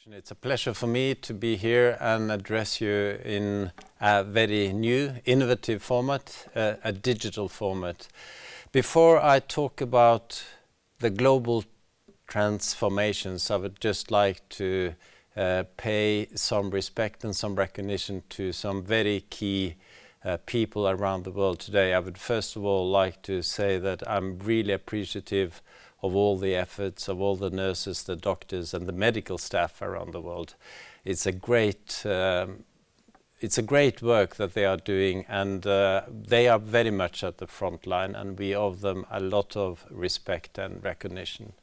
It's a pleasure for me to be here and address you in a very new, innovative format, a digital format. Before I talk about the global transformations, I would just like to pay some respect and some recognition to some very key people around the world today. I would first of all like to say that I'm really appreciative of all the efforts of all the nurses, the doctors and the medical staff around the world. It's a great work that they are doing, and they are very much at the front line, and we owe them a lot of respect and recognition.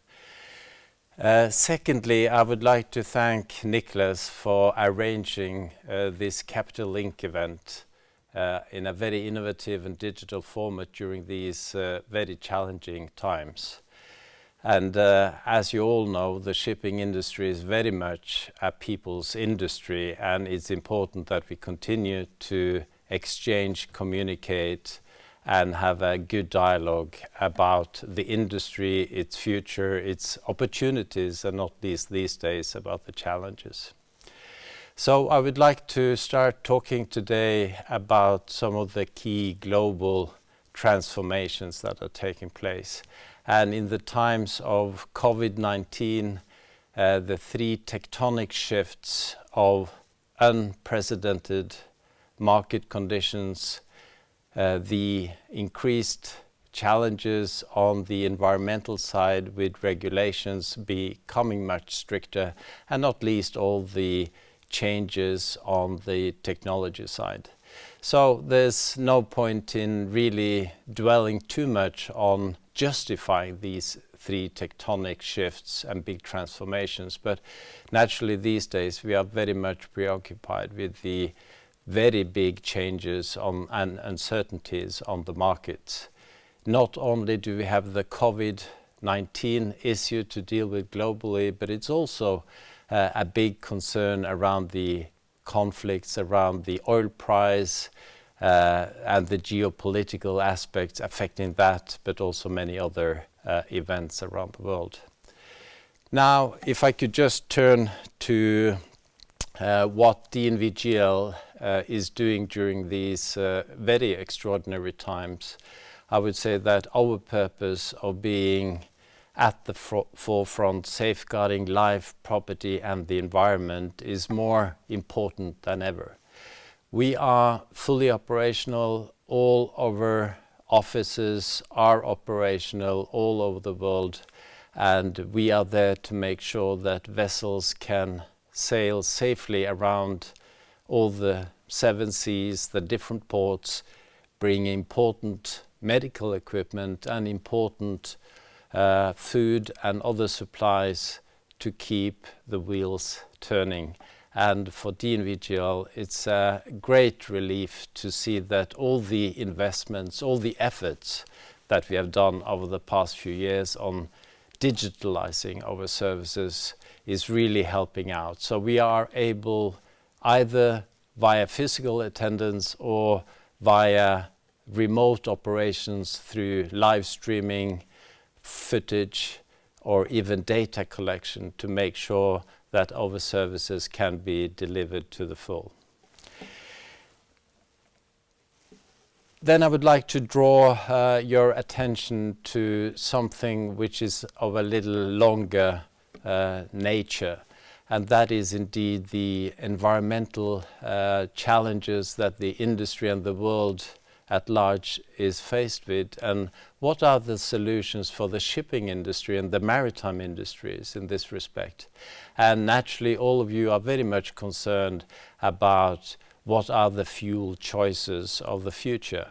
Secondly, I would like to thank Niklas for arranging this Capital Link event in a very innovative and digital format during these very challenging times. And as you all know, the shipping industry is very much a people's industry, and it's important that we continue to exchange, communicate, and have a good dialogue about the industry, its future, its opportunities, and not least these days about the challenges. So I would like to start talking today about some of the key global transformations that are taking place. And in the times of COVID-19, the three tectonic shifts of unprecedented market conditions, the increased challenges on the environmental side with regulations becoming much stricter, and not least all the changes on the technology side. So there's no point in really dwelling too much on justifying these three tectonic shifts and big transformations, but naturally these days we are very much preoccupied with the very big changes and uncertainties on the markets. Not only do we have the COVID-19 issue to deal with globally, but it's also a big concern around the conflicts around the oil price and the geopolitical aspects affecting that, but also many other events around the world. Now, if I could just turn to what DNVGL is doing during these very extraordinary times, I would say that our purpose of being at the forefront, safeguarding life, property and the environment is more important than ever. We are fully operational. All our offices are operational all over the world, and we are there to make sure that vessels can sail safely around all the 7 seas, the different ports, bring important medical equipment and important food and other supplies to keep the wheels turning. And for DNVGL, it's a great relief to see that all the investments, all the efforts that we have done over the past few years on digitalizing our services is really helping out. So we are able, either via physical attendance or via remote operations through live streaming, footage, or even data collection, to make sure that our services can be delivered to the full. Then I would like to draw your attention to something which is of a little longer nature, and that is indeed the environmental challenges that the industry and the world at large is faced with, and what are the solutions for the shipping industry and the maritime industries in this respect. And naturally all of you are very much concerned about what are the fuel choices of the future.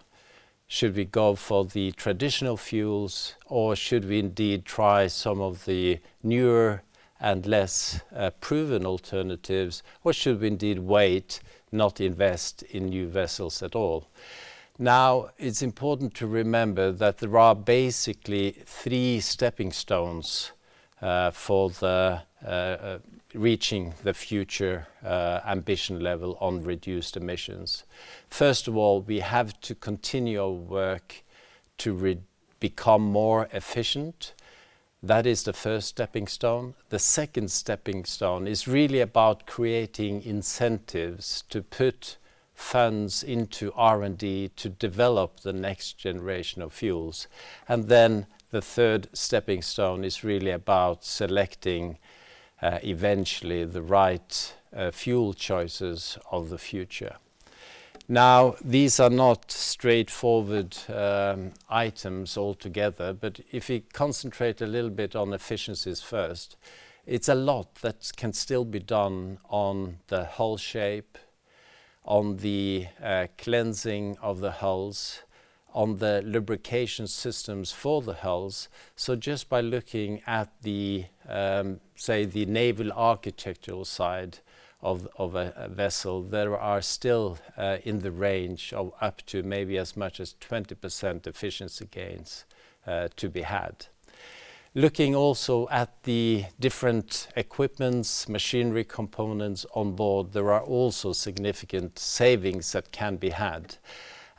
Should we go for the traditional fuels, or should we indeed try some of the newer and less proven alternatives, or should we indeed wait, not invest in new vessels at all? Now, it's important to remember that there are basically 3 stepping stones for the reaching the future ambition level on reduced emissions. First of all, we have to continue our work to become more efficient. That is the first stepping stone. The second stepping stone is really about creating incentives to put funds into R&D to develop the next generation of fuels. And then the third stepping stone is really about selecting eventually the right fuel choices of the future. Now, these are not straightforward items altogether, but if we concentrate a little bit on efficiencies first, it's a lot that can still be done on the hull shape, on the cleansing of the hulls, on the lubrication systems for the hulls. So just by looking at the, say, the naval architectural side of a vessel, there are still in the range of up to maybe as much as 20% efficiency gains to be had. Looking also at the different equipments, machinery components on board, there are also significant savings that can be had.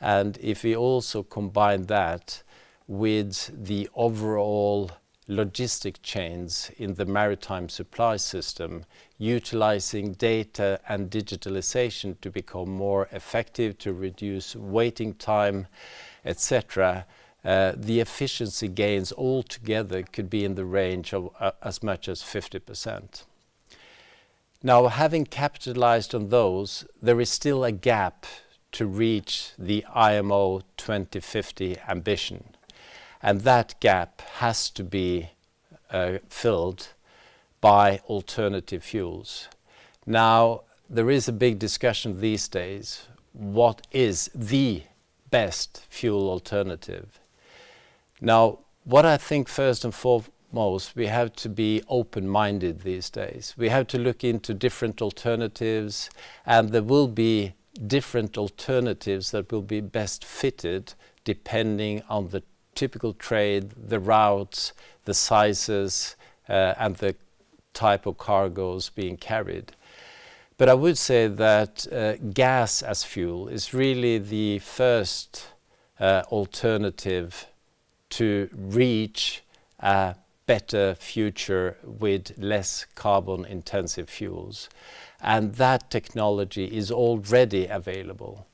And if we also combine that with the overall logistic chains in the maritime supply system, utilizing data and digitalization to become more effective, to reduce waiting time, etc., the efficiency gains altogether could be in the range of as much as 50%. Now, having capitalized on those, there is still a gap to reach the IMO 2050 ambition. And that gap has to be filled by alternative fuels. Now, there is a big discussion these days. What is the best fuel alternative? Now, what I think first and foremost, we have to be open-minded these days. We have to look into different alternatives, and there will be different alternatives that will be best fitted depending on the typical trade, the routes, the sizes, and the type of cargoes being carried. But I would say that gas as fuel is really the first alternative to reach a better future with less carbon-intensive fuels. And that technology is already available.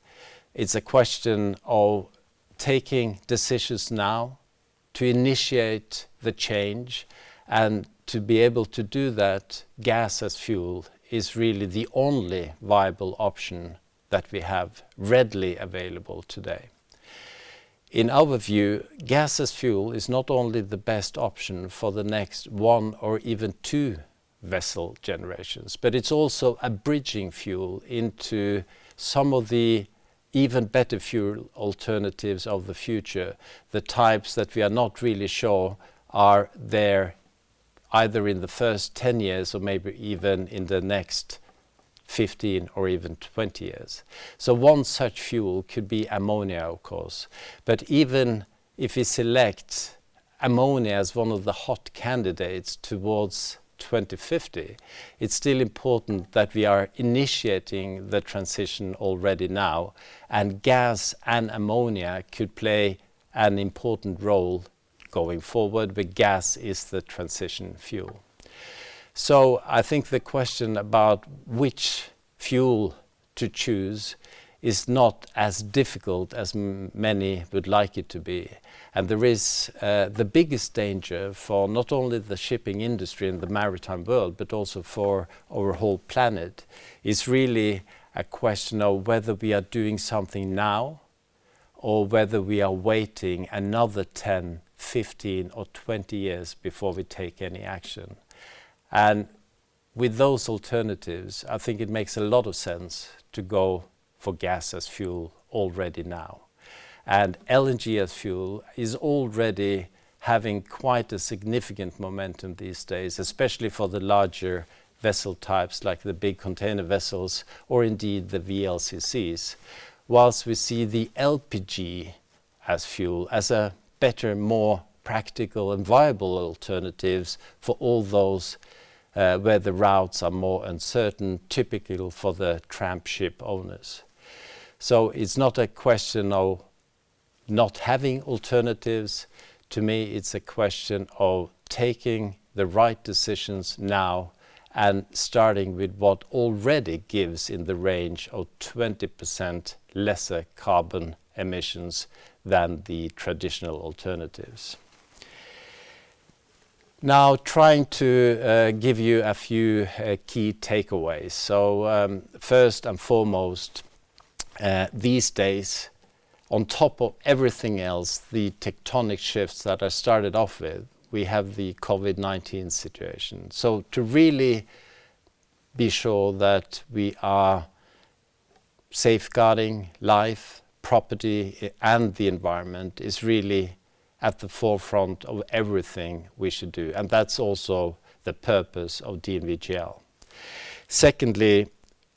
It's a question of taking decisions now to initiate the change, and to be able to do that, gas as fuel is really the only viable option that we have readily available today. In our view, gas as fuel is not only the best option for the next 1 or even 2 vessel generations, but it's also a bridging fuel into some of the even better fuel alternatives of the future, the types that we are not really sure are there either in the first 10 years or maybe even in the next 15 or even 20 years. So one such fuel could be ammonia, of course. But even if we select ammonia as one of the hot candidates towards 2050, it's still important that we are initiating the transition already now, and gas and ammonia could play an important role going forward, but gas is the transition fuel. So I think the question about which fuel to choose is not as difficult as many would like it to be. And there is the biggest danger for not only the shipping industry and the maritime world, but also for our whole planet, is really a question of whether we are doing something now or whether we are waiting another 10, 15 or 20 years before we take any action. And with those alternatives, I think it makes a lot of sense to go for gas as fuel already now. And LNG as fuel is already having quite a significant momentum these days, especially for the larger vessel types like the big container vessels or indeed the VLCCs, whilst we see the LPG as fuel as a better, more practical and viable alternatives for all those where the routes are more uncertain, typical for the tramp ship owners. So it's not a question of not having alternatives To me, it's a question of taking the right decisions now and starting with what already gives in the range of 20% lesser carbon emissions than the traditional alternatives. Now, trying to give you a few key takeaways. So first and foremost, these days, on top of everything else, the tectonic shifts that I started off with, we have the COVID-19 situation. So to really be sure that we are safeguarding life, property, and the environment is really at the forefront of everything we should do. And that's also the purpose of DNVGL. Secondly,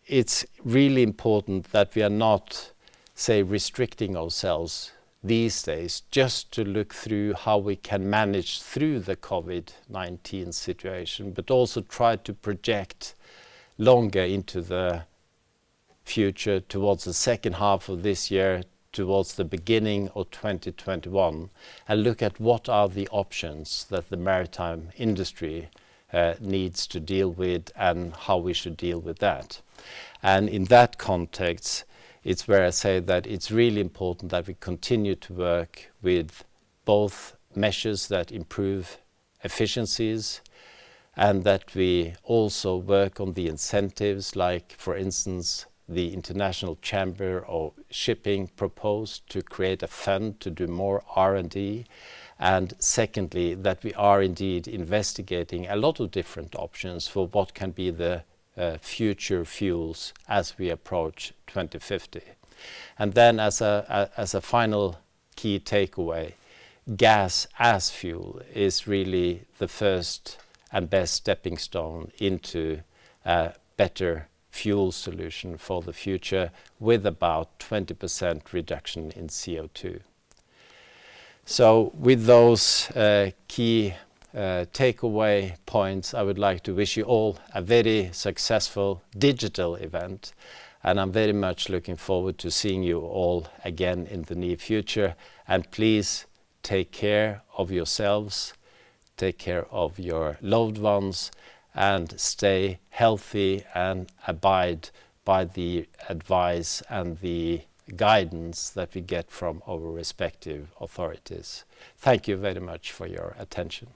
it's really important that we are not, say, restricting ourselves these days just to look through how we can manage through the COVID-19 situation, but also try to project longer into the future, towards the second half of this year, towards the beginning of 2021, and look at what are the options that the maritime industry needs to deal with and how we should deal with that. And in that context, it's where I say that it's really important that we continue to work with both measures that improve efficiencies and that we also work on the incentives, like, for instance, the International Chamber of Shipping proposed to create a fund to do more R&D. And secondly, that we are indeed investigating a lot of different options for what can be the future fuels as we approach 2050. And then as a final key takeaway, gas as fuel is really the first and best stepping stone into a better fuel solution for the future, with about 20% reduction in CO2. So with those key takeaway points, I would like to wish you all a very successful digital event, and I'm very much looking forward to seeing you all again in the near future. And please take care of yourselves, take care of your loved ones, and stay healthy and abide by the advice and the guidance that we get from our respective authorities. Thank you very much for your attention.